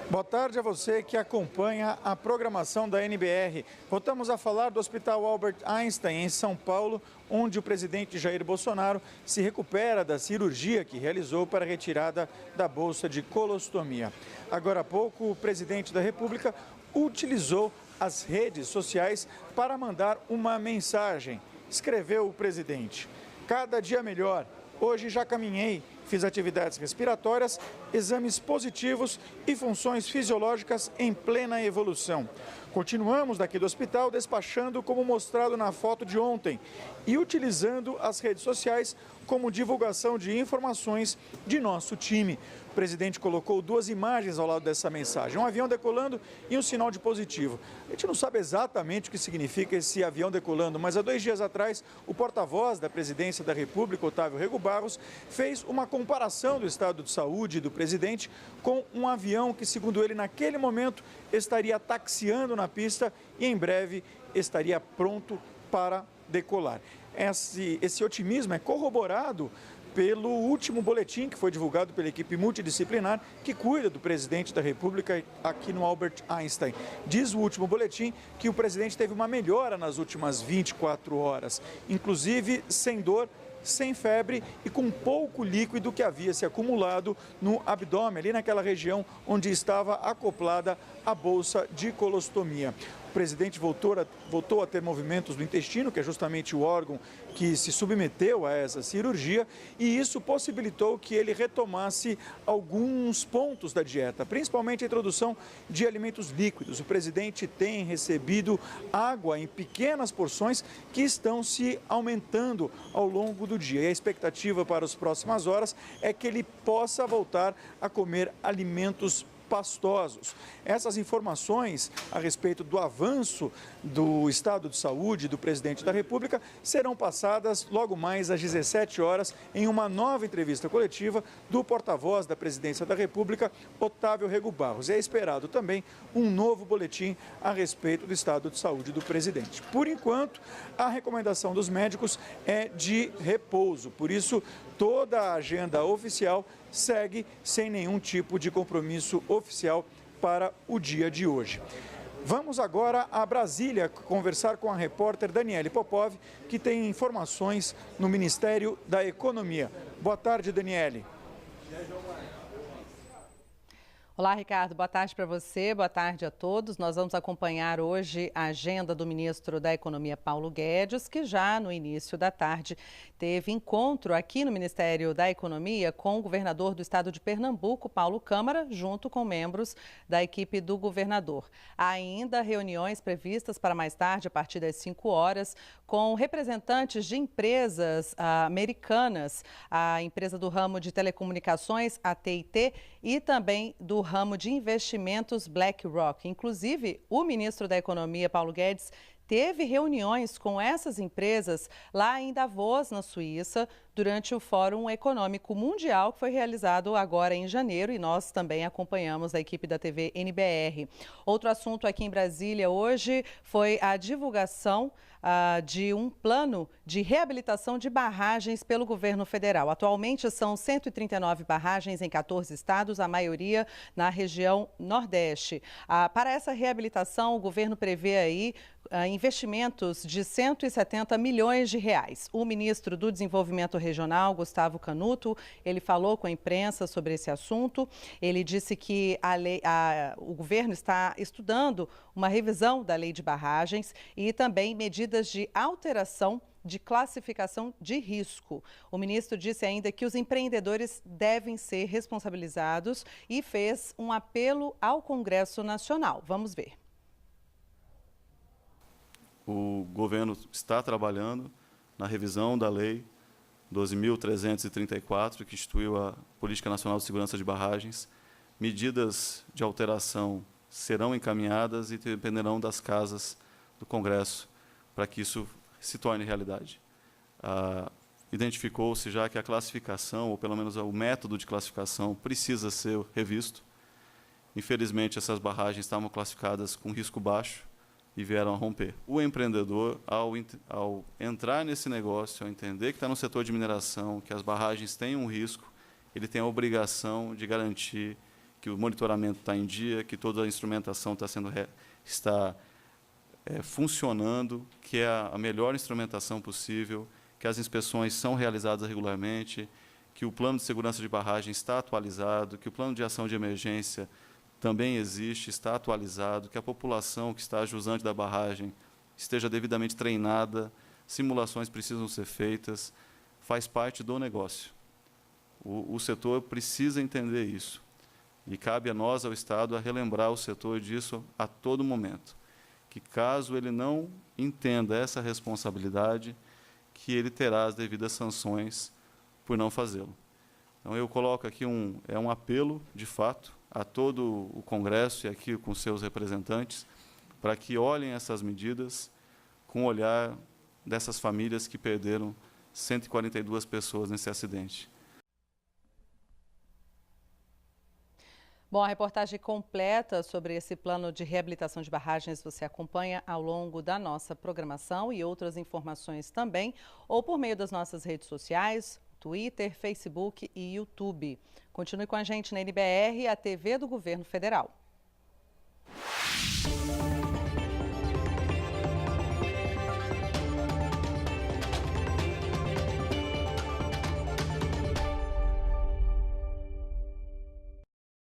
Boa tarde a você que acompanha a programação da NBR. Voltamos a falar do Hospital Albert Einstein, em São Paulo, onde o presidente Jair Bolsonaro se recupera da cirurgia que realizou para a retirada da bolsa de colostomia. Agora há pouco, o presidente da República utilizou as redes sociais para mandar uma mensagem. Escreveu o presidente: "Cada dia melhor. Hoje já caminhei, fiz atividades respiratórias, exames positivos e funções fisiológicas em plena evolução. Continuamos daqui do hospital despachando como mostrado na foto de ontem e utilizando as redes sociais como divulgação de informações de nosso time." O presidente colocou duas imagens ao lado dessa mensagem, um avião decolando e um sinal de positivo. A gente não sabe exatamente o que significa esse avião decolando, mas há 2 dias atrás, o porta-voz da presidência da República, Otávio Rego Barros, fez uma comparação do estado de saúde do presidente com um avião que, segundo ele, naquele momento estaria taxiando na pista e em breve estaria pronto para decolar. Esse otimismo é corroborado pelo último boletim que foi divulgado pela equipe multidisciplinar que cuida do presidente da República aqui no Albert Einstein. Diz o último boletim que o presidente teve uma melhora nas últimas 24 horas, inclusive sem dor, sem febre e com pouco líquido que havia se acumulado no abdômen, ali naquela região onde estava acoplada a bolsa de colostomia. O presidente voltou a ter movimentos do intestino, que é justamente o órgão que se submeteu a essa cirurgia, e isso possibilitou que ele retomasse alguns pontos da dieta, principalmente a introdução de alimentos líquidos. O presidente tem recebido água em pequenas porções que estão se aumentando ao longo do dia. E a expectativa para as próximas horas é que ele possa voltar a comer alimentos pastosos. Essas informações a respeito do avanço do estado de saúde do presidente da República serão passadas logo mais às 17 horas em uma nova entrevista coletiva do porta-voz da presidência da República, Otávio Rego Barros. É esperado também um novo boletim a respeito do estado de saúde do presidente. Por enquanto, a recomendação dos médicos é de repouso, por isso toda a agenda oficial segue sem nenhum tipo de compromisso oficial para o dia de hoje. Vamos agora a Brasília conversar com a repórter Daniele Popov, que tem informações no Ministério da Economia. Boa tarde, Daniele. Olá, Ricardo. Boa tarde para você, boa tarde a todos. Nós vamos acompanhar hoje a agenda do ministro da Economia, Paulo Guedes, que já no início da tarde teve encontro aqui no Ministério da Economia com o governador do estado de Pernambuco, Paulo Câmara, junto com membros da equipe do governador. Há ainda reuniões previstas para mais tarde, a partir das 5 horas, com representantes de empresas americanas, a empresa do ramo de telecomunicações, a TIT, e também do ramo de investimentos BlackRock. Inclusive, o ministro da Economia, Paulo Guedes, teve reuniões com essas empresas lá em Davos, na Suíça, durante o Fórum Econômico Mundial, que foi realizado agora em janeiro, e nós também acompanhamos a equipe da TV NBR. Outro assunto aqui em Brasília hoje foi a divulgação de um plano de reabilitação de barragens pelo governo federal. Atualmente são 139 barragens em 14 estados, a maioria na região Nordeste. Para essa reabilitação, o governo prevê aí investimentos de 170 milhões de reais. O ministro do Desenvolvimento Regional, Gustavo Canuto, ele falou com a imprensa sobre esse assunto. Ele disse que o governo está estudando uma revisão da lei de barragens e também medidas de alteração de classificação de risco. O ministro disse ainda que os empreendedores devem ser responsabilizados e fez um apelo ao Congresso Nacional. Vamos ver. O governo está trabalhando na revisão da Lei 12.334, que instituiu a Política Nacional de Segurança de Barragens. Medidas de alteração serão encaminhadas e dependerão das casas do Congresso para que isso se torne realidade. Identificou-se já que a classificação, ou pelo menos o método de classificação, precisa ser revisto. Infelizmente, essas barragens estavam classificadas com risco baixo e vieram a romper. O empreendedor, ao entrar nesse negócio, ao entender que está no setor de mineração, que as barragens têm um risco, ele tem a obrigação de garantir que o monitoramento está em dia, que toda a instrumentação está funcionando, que é a melhor instrumentação possível, que as inspeções são realizadas regularmente, que o plano de segurança de barragem está atualizado, que o plano de ação de emergência também existe, está atualizado, que a população que está jusante da barragem esteja devidamente treinada, simulações precisam ser feitas, faz parte do negócio. O setor precisa entender isso. E cabe a nós, ao Estado, a relembrar o setor disso a todo momento. Que caso ele não entenda essa responsabilidade, que ele terá as devidas sanções por não fazê-lo. Então, eu coloco aqui um apelo, de fato, a todo o Congresso e aqui com seus representantes, para que olhem essas medidas com o olhar dessas famílias que perderam 142 pessoas nesse acidente. Bom, a reportagem completa sobre esse plano de reabilitação de barragens você acompanha ao longo da nossa programação e outras informações também, ou por meio das nossas redes sociais, Twitter, Facebook e YouTube. Continue com a gente na NBR, a TV do Governo Federal.